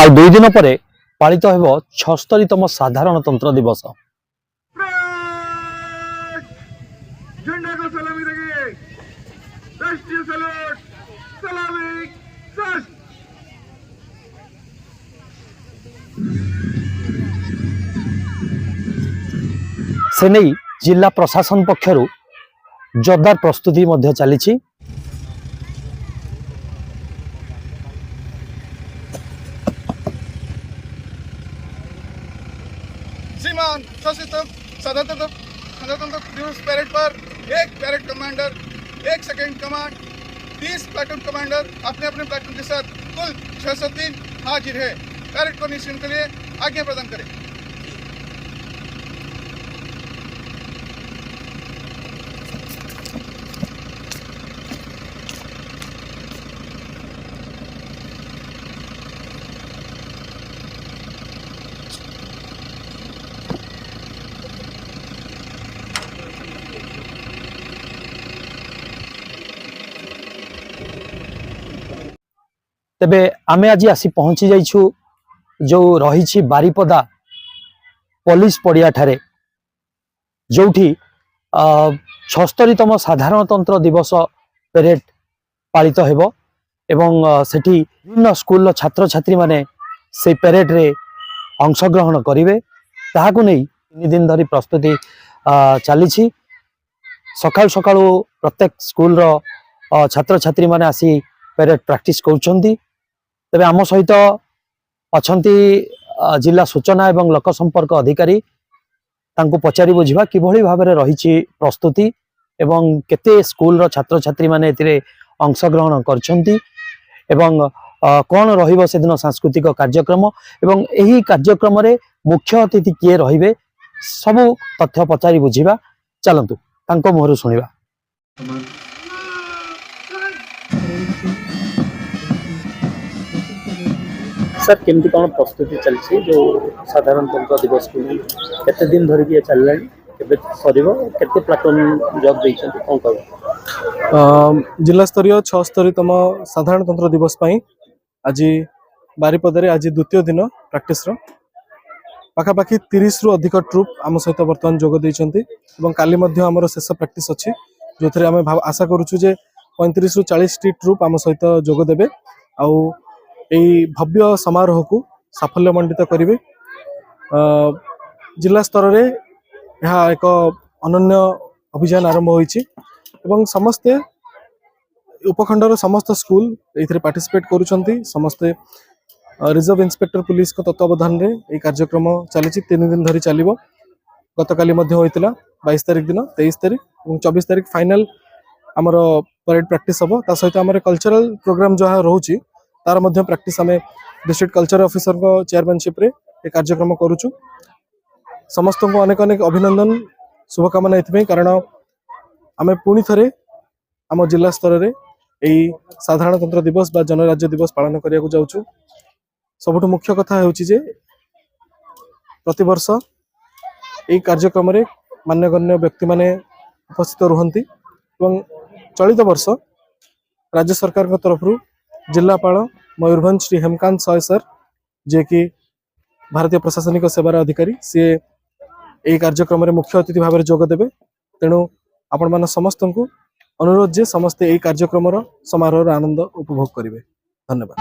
ଆଉ 2 दिन पर पालित हो 76तम साधारणतंत्र दिवस। झंडा को सलामी देंगे। राष्ट्रीय सैल्यूट, सलामी, सलाम। से नहीं जिला प्रशासन पक्षरु जोरदार प्रस्तुति मध्य चली। श्रीमान साधारणतंत्र दिवस पैरेड पर एक पैरेड कमांडर, एक सेकंड कमांड, 30 प्लाटून कमांडर अपने अपने प्लाटून के साथ कुल 603 हाजिर है। पैरेड को निरीक्षण के लिए आज्ञा प्रदान करें। तेबे आमे आज आसी पहुंची जाइछु जो रही बारिपदा पुलिस पड़िया ठारे जोठी 76तम साधारणतंत्र दिवस परेड पालित हेबो एवं सेठी विभिन्न स्कूल छात्र छात्री माने से परेड रे अंशग्रहण करिवे। ताहाकु नै 3 दिन धरी प्रस्तुति चली। सकाल सकाल प्रत्येक स्कूल रो छात्र छात्री माने आसी परेड प्रैक्टिस करूछंती। तेबे आम सहित अछंती जिला सूचना एवं लोक संपर्क अधिकारी तांको पचारि बुझिबा किभଳି भाबरे रहिछि प्रस्तुति एवं केते स्कूल रो छात्र छात्री माने एतिरे अंशग्रहण करछंती एवं कोन रहिबो से दिन सांस्कृतिक कार्यक्रम एवं एही कार्यक्रम रे मुख्य अतिथि किए रहिबे सब तथ्य पचारि बुझिबा। चलंतु तांको मोहरु सुनिबा। सर केमती कौन प्रस्तुति चलती जो साधारणतंत्र दिवस को केते दिन धरिकी चललानी केबे सरीबो केते प्लाटून जॉब देइछंती कोन कहबो? जिला स्तरीय 76तम साधारणतंत्र दिवस पाई आज बारिपदारे आज द्वितीय दिन प्रैक्टिस रो पाखापाखि 30 रु अधिक ट्रुप आम सहित बर्तमान जोग देइछंती एवं काली मध्य हमर शेष प्रैक्टिस अछि जो थरे आमे आशा करूछु जे 35 रु 40 टी ट्रुप आम सहित जोग देबे आउ एई भव्य समारोह को साफल्यमंडित करिवे। जिला स्तर रे यह एक अनन्य अभियान आरंभ होईछि एवं समस्ते उपखंडर समस्त स्कूल एथिरे पार्टिसिपेट करूछंती। समस्ते रिजर्व इंस्पेक्टर पुलिस को तत्वावधान रे ए कार्यक्रम चलीछि। 3 दिन धरी चलिबो। गतकाली मध्य होइतिला 22 तारिख दिन, 23 तारिख और 24 तारिख फाइनल हमर परेड प्रैक्टिस हबो। ता सहित हमर कल्चरल प्रोग्राम जहा रहउछि तार मध्य प्रैक्टिस आमे डिस्ट्रिक्ट कल्चर ऑफिसर को चेयरमैनशिप रे ए कार्यक्रम करूछु। समस्त को अनेक अनेक अभिनंदन शुभकामना एथि कारण आमे पुणी थरे आम जिला स्तर रे एई साधारणतंत्र दिवस बा जनराज्य दिवस पालन करिया को जाउछु। सबुठु मुख्य कथा हेउछि जे प्रति वर्ष एई कार्यक्रम रे मान्यगण्य व्यक्ति माने उपस्थित रुहंती एवं चलित वर्ष राज्य सरकार को तरफ रु जिलापाल मयूरभंज श्री हेमकांत सॉय सर जे कि भारतीय प्रशासनिक सेवार अधिकारी सी ए कार्यक्रम में मुख्य अतिथि भाव में जोग देवे। तेणु आपण मान समस्त को अनुरोध जे समस्ते ए कार्यक्रम समारोह आनंद उपभोग करेंगे। धन्यवाद।